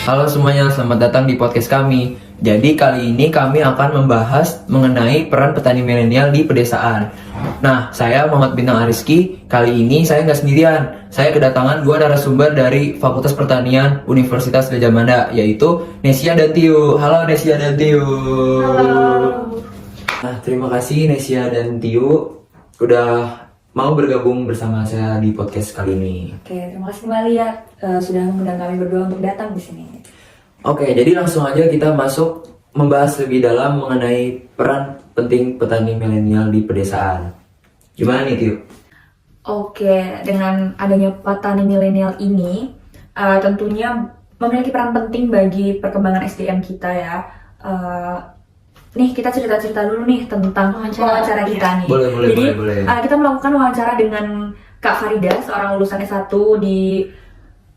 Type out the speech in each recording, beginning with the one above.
Halo semuanya, selamat datang di podcast kami. Jadi kali ini kami akan membahas mengenai peran petani milenial di pedesaan. Nah, saya Muhammad Bintang Ariski. Kali ini saya nggak sendirian. Saya kedatangan dua narasumber dari Fakultas Pertanian Universitas Gadjah Mada, yaitu Nesia dan Tiu. Halo Nesia dan Tiu. Halo. Nah, terima kasih Nesia dan Tiu udah mau bergabung bersama saya di podcast kali ini. Oke, terima kasih kembali ya sudah mengundang kami berdua untuk datang di sini. Oke, jadi langsung aja kita masuk membahas lebih dalam mengenai peran penting petani milenial di pedesaan. Gimana nih, Tio? Oke, dengan adanya petani milenial ini tentunya memiliki peran penting bagi perkembangan SDM kita ya. Nih kita cerita-cerita dulu nih tentang wawancara kita nih. Boleh. Kita melakukan wawancara dengan Kak Farida, seorang lulusan S1 di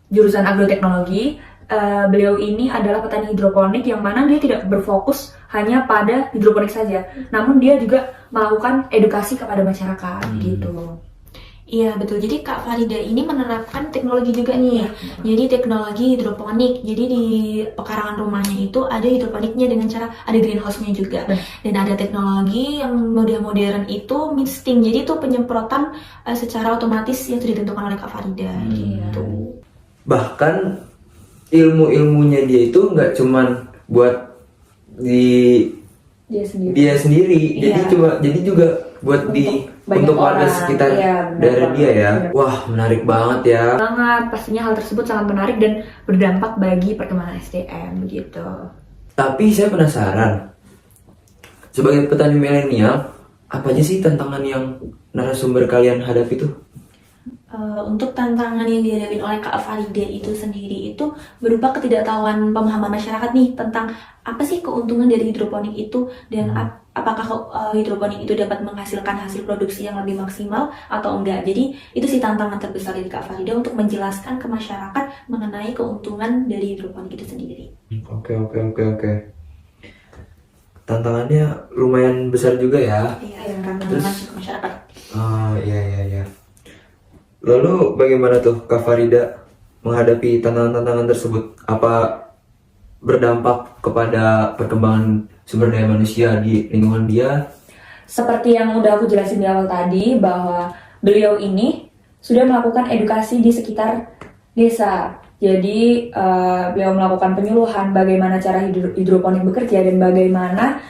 jurusan agroteknologi. Beliau ini adalah petani hidroponik yang mana dia tidak berfokus hanya pada hidroponik saja, namun dia juga melakukan edukasi kepada masyarakat gitu. Iya betul, jadi Kak Farida ini menerapkan teknologi juga nih. Jadi teknologi hidroponik, jadi di pekarangan rumahnya itu ada hidroponiknya dengan cara ada greenhouse-nya juga. Dan ada teknologi yang modern itu misting, jadi itu penyemprotan secara otomatis yang sudah ditentukan oleh Kak Farida gitu. Bahkan ilmu-ilmunya dia itu nggak cuman buat dia sendiri. Jadi juga buat untuk warga sekitar dari dia ya. Wah, menarik banget ya. Banget, pastinya hal tersebut sangat menarik dan berdampak bagi perkembangan SDM gitu. Tapi saya penasaran, sebagai petani milenial, apa aja sih tantangan yang narasumber kalian hadapi tuh? Untuk tantangan yang dihadapi oleh Kak Farida itu sendiri itu berupa ketidaktahuan pemahaman masyarakat nih tentang apa sih keuntungan dari hidroponik itu dan apakah hidroponik itu dapat menghasilkan hasil produksi yang lebih maksimal atau enggak. Jadi itu sih tantangan terbesar dari Kak Farida untuk menjelaskan ke masyarakat mengenai keuntungan dari hidroponik itu sendiri. Oke. Tantangannya lumayan besar juga ya. Iya, karena masuk ke masyarakat. Oh iya. Lalu bagaimana tuh Kak Farida menghadapi tantangan-tantangan tersebut? Apa berdampak kepada perkembangan sumber daya manusia di lingkungan dia? Seperti yang udah aku jelasin di awal tadi, bahwa beliau ini sudah melakukan edukasi di sekitar desa. Jadi beliau melakukan penyuluhan bagaimana cara hidroponik bekerja dan bagaimana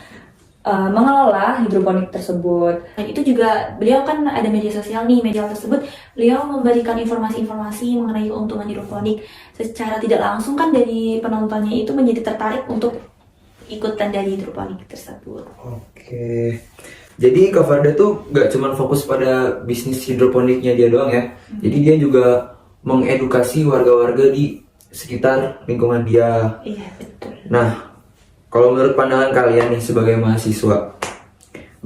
mengelola hidroponik tersebut. Dan itu juga beliau kan ada media sosial nih, media tersebut beliau memberikan informasi-informasi mengenai keuntungan hidroponik secara tidak langsung kan dari penontonnya itu menjadi tertarik untuk ikutan dari hidroponik tersebut. Oke. Jadi Kak Farida tuh gak cuma fokus pada bisnis hidroponiknya dia doang ya. Jadi dia juga mengedukasi warga-warga di sekitar lingkungan dia. Iya betul. Nah, kalau menurut pandangan kalian nih sebagai mahasiswa,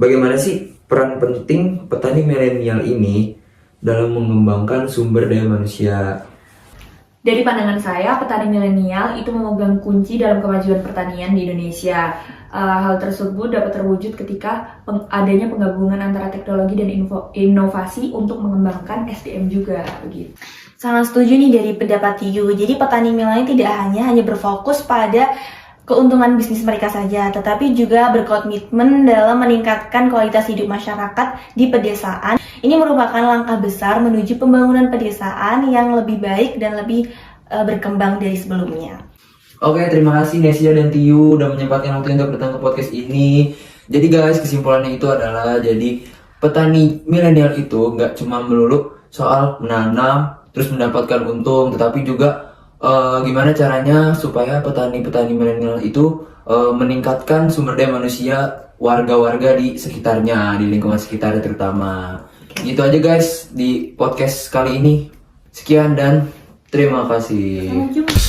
bagaimana sih peran penting petani milenial ini dalam mengembangkan sumber daya manusia? Dari pandangan saya, petani milenial itu memegang kunci dalam kemajuan pertanian di Indonesia. Hal tersebut dapat terwujud ketika adanya penggabungan antara teknologi dan inovasi untuk mengembangkan SDM juga begitu. Sangat setuju nih dari pendapat Tiu. Jadi petani milenial tidak hanya berfokus pada keuntungan bisnis mereka saja, tetapi juga berkomitmen dalam meningkatkan kualitas hidup masyarakat di pedesaan. Ini merupakan langkah besar menuju pembangunan pedesaan yang lebih baik dan lebih berkembang dari sebelumnya. Oke, terima kasih Nesia dan Tiu udah menyempatkan waktu untuk datang ke podcast ini. Jadi guys, kesimpulannya itu adalah jadi petani milenial itu nggak cuma melulu soal menanam terus mendapatkan untung, tetapi juga gimana caranya supaya petani-petani milenial itu meningkatkan sumber daya manusia warga-warga di sekitarnya, di lingkungan sekitarnya terutama. Gitu aja guys di podcast kali ini. Sekian dan terima kasih. Sampai jumpa.